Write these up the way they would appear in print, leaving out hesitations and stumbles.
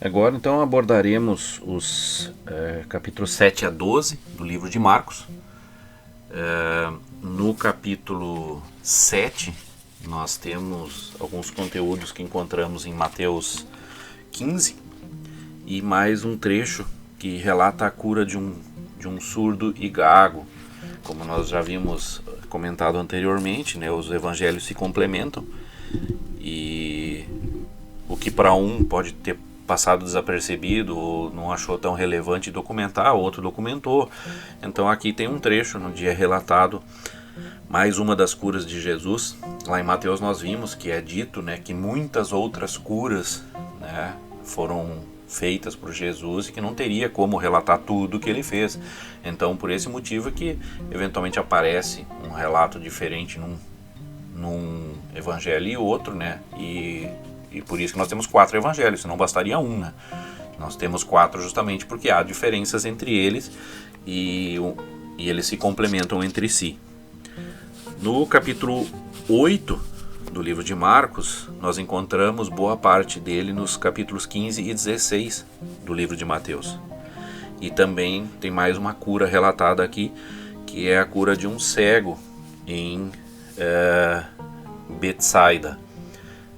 Agora então abordaremos os capítulos 7 a 12 do livro de Marcos. No capítulo 7 nós temos alguns conteúdos que encontramos em Mateus 15 e mais um trecho que relata a cura de um surdo e gago. Como nós já vimos comentado anteriormente, né, os evangelhos se complementam e o que para um pode ter passado desapercebido ou não achou tão relevante documentar, o outro documentou. Então aqui tem um trecho onde é relatado mais uma das curas de Jesus. Lá em Mateus nós vimos que é dito, né, que muitas outras curas, né, foram feitas por Jesus e que não teria como relatar tudo que ele fez. Então por esse motivo é que eventualmente aparece um relato diferente num evangelho e outro, né, e por isso que nós temos 4 evangelhos, senão bastaria um, né? Nós temos 4 justamente porque há diferenças entre eles e eles se complementam entre si. No capítulo 8 do livro de Marcos, nós encontramos boa parte dele nos capítulos 15 e 16 do livro de Mateus. E também tem mais uma cura relatada aqui, que é a cura de um cego em Betsaida.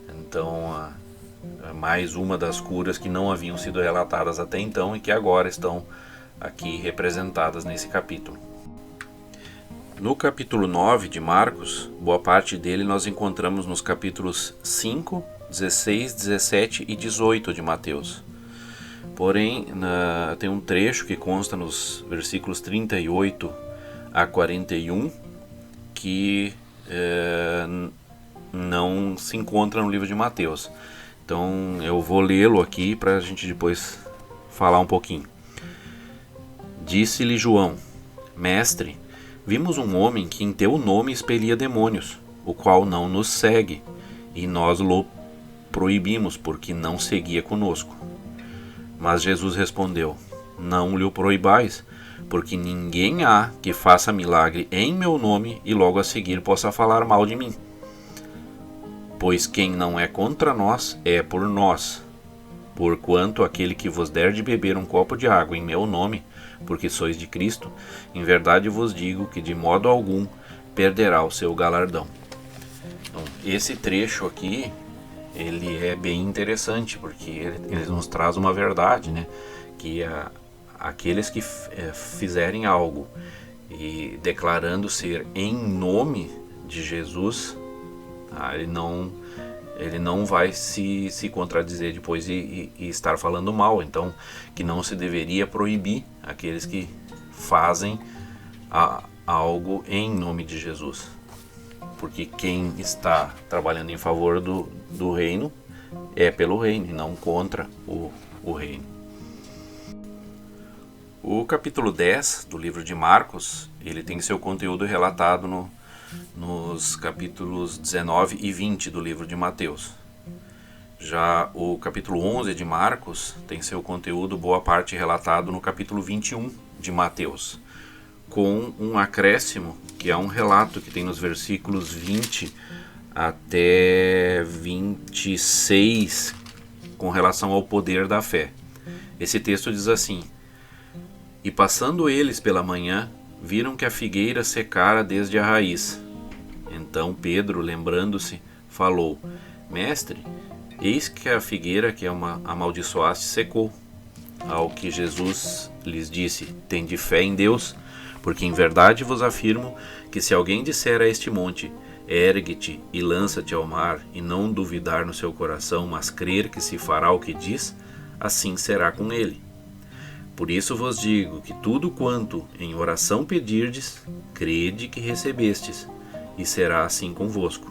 Então, mais uma das curas que não haviam sido relatadas até então e que agora estão aqui representadas nesse capítulo. No capítulo 9 de Marcos, boa parte dele nós encontramos nos capítulos 5, 16, 17 e 18 de Mateus. Porém, tem um trecho que consta nos versículos 38 a 41 que não se encontra no livro de Mateus. Então eu vou lê-lo aqui para a gente depois falar um pouquinho. Disse-lhe João: Mestre, vimos um homem que em teu nome expelia demônios, o qual não nos segue, e nós o proibimos, porque não seguia conosco. Mas Jesus respondeu: Não lhe o proibais, porque ninguém há que faça milagre em meu nome e logo a seguir possa falar mal de mim. Pois quem não é contra nós é por nós. Porquanto aquele que vos der de beber um copo de água em meu nome, porque sois de Cristo, em verdade vos digo que de modo algum perderá o seu galardão. Então, esse trecho aqui, ele é bem interessante, porque ele nos traz uma verdade, né? Que aqueles que fizerem algo e declarando ser em nome de Jesus, ele não vai se contradizer depois e estar falando mal. Então, que não se deveria proibir aqueles que fazem algo em nome de Jesus. Porque quem está trabalhando em favor do reino é pelo reino e não contra o reino. O capítulo 10 do livro de Marcos, ele tem seu conteúdo relatado nos capítulos 19 e 20 do livro de Mateus. Já o capítulo 11 de Marcos tem seu conteúdo, boa parte, relatado no capítulo 21 de Mateus, com um acréscimo, que é um relato que tem nos versículos 20 até 26, com relação ao poder da fé. Esse texto diz assim: E passando eles pela manhã, viram que a figueira secara desde a raiz. Então Pedro, lembrando-se, falou: Mestre, eis que a figueira que amaldiçoaste secou. Ao que Jesus lhes disse: Tende fé em Deus, porque em verdade vos afirmo que se alguém disser a este monte: Ergue-te e lança-te ao mar, e não duvidar no seu coração, mas crer que se fará o que diz, assim será com ele. Por isso vos digo que tudo quanto em oração pedirdes, crede que recebestes, e será assim convosco.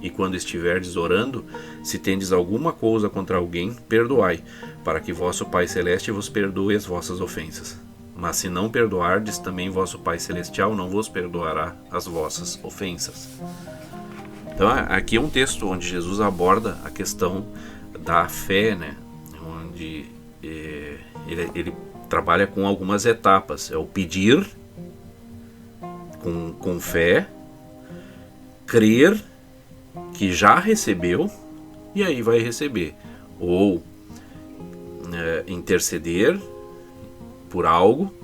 E quando estiverdes orando, se tendes alguma coisa contra alguém, perdoai, para que vosso Pai Celeste vos perdoe as vossas ofensas. Mas se não perdoardes, também vosso Pai Celestial não vos perdoará as vossas ofensas. Então aqui é um texto onde Jesus aborda a questão da fé, né? Onde ele trabalha com algumas etapas. É o pedir com fé, crer que já recebeu e aí vai receber. Ou interceder por algo.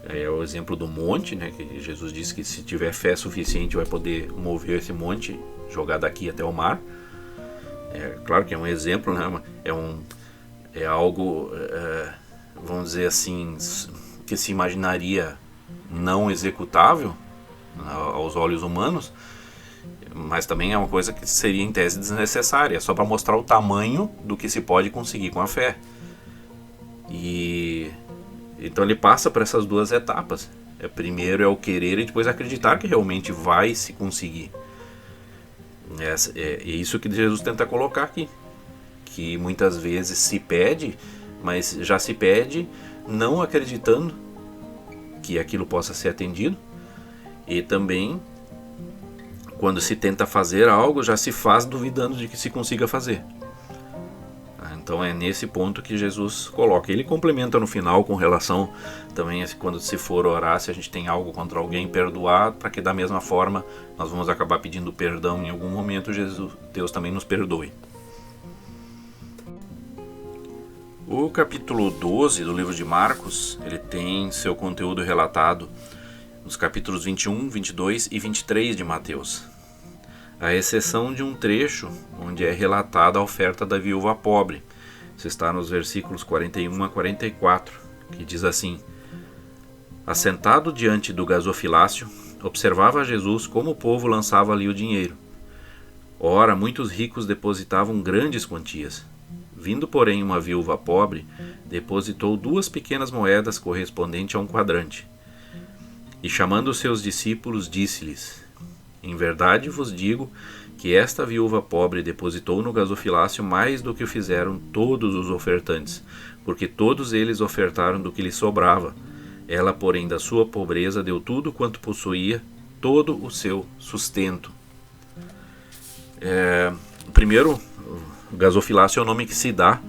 É o exemplo do monte, né, que Jesus disse que se tiver fé suficiente vai poder mover esse monte, jogar daqui até o mar. Claro que é um exemplo, né, é algo, vamos dizer assim, que se imaginaria não executável aos olhos humanos, mas também é uma coisa que seria em tese desnecessária, só para mostrar o tamanho do que se pode conseguir com a fé. E então ele passa por essas duas etapas. Primeiro é o querer e depois acreditar que realmente vai se conseguir. É isso que Jesus tenta colocar aqui, que muitas vezes se pede, mas já se pede não acreditando que aquilo possa ser atendido, e também quando se tenta fazer algo já se faz duvidando de que se consiga fazer. Então é nesse ponto que Jesus coloca. Ele complementa no final com relação também a quando se for orar, se a gente tem algo contra alguém, perdoar, para que da mesma forma nós vamos acabar pedindo perdão em algum momento, Deus também nos perdoe. O capítulo 12 do livro de Marcos, ele tem seu conteúdo relatado nos capítulos 21, 22 e 23 de Mateus, à exceção de um trecho onde é relatada a oferta da viúva pobre. Isso está nos versículos 41 a 44, que diz assim: Assentado diante do gasofilácio, observava Jesus como o povo lançava ali o dinheiro. Ora, muitos ricos depositavam grandes quantias. Vindo, porém, uma viúva pobre, depositou 2 pequenas moedas correspondentes a um quadrante. E chamando os seus discípulos, disse-lhes: Em verdade vos digo que esta viúva pobre depositou no gasofilácio mais do que fizeram todos os ofertantes, porque todos eles ofertaram do que lhe sobrava. Ela, porém, da sua pobreza deu tudo quanto possuía, todo o seu sustento. Primeiro, o gasofilácio é o nome que se dá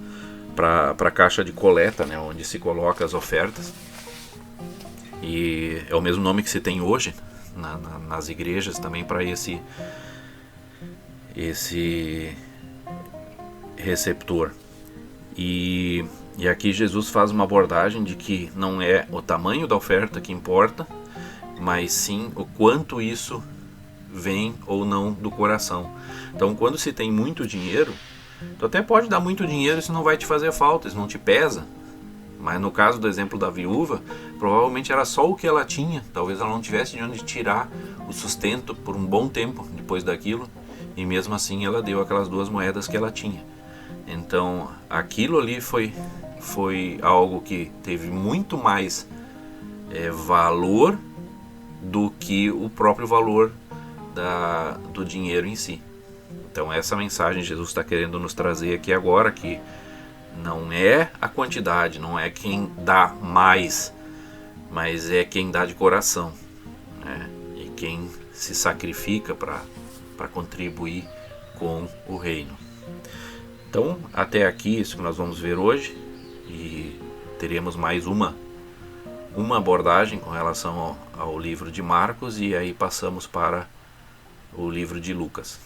para a caixa de coleta, né, onde se coloca as ofertas. E é o mesmo nome que se tem hoje nas igrejas também para esse receptor. E aqui Jesus faz uma abordagem de que não é o tamanho da oferta que importa, mas sim o quanto isso vem ou não do coração. Então, quando se tem muito dinheiro, tu até pode dar muito dinheiro, isso não vai te fazer falta, isso não te pesa. Mas no caso do exemplo da viúva, provavelmente era só o que ela tinha. Talvez ela não tivesse de onde tirar o sustento por um bom tempo depois daquilo. E mesmo assim ela deu aquelas 2 moedas que ela tinha. Então aquilo ali foi algo que teve muito mais valor do que o próprio valor do dinheiro em si. Então essa mensagem Jesus está querendo nos trazer aqui agora, que não é a quantidade, não é quem dá mais, mas é quem dá de coração, né? E quem se sacrifica para contribuir com o reino. Então, até aqui isso que nós vamos ver hoje, e teremos mais uma abordagem com relação ao livro de Marcos, e aí passamos para o livro de Lucas.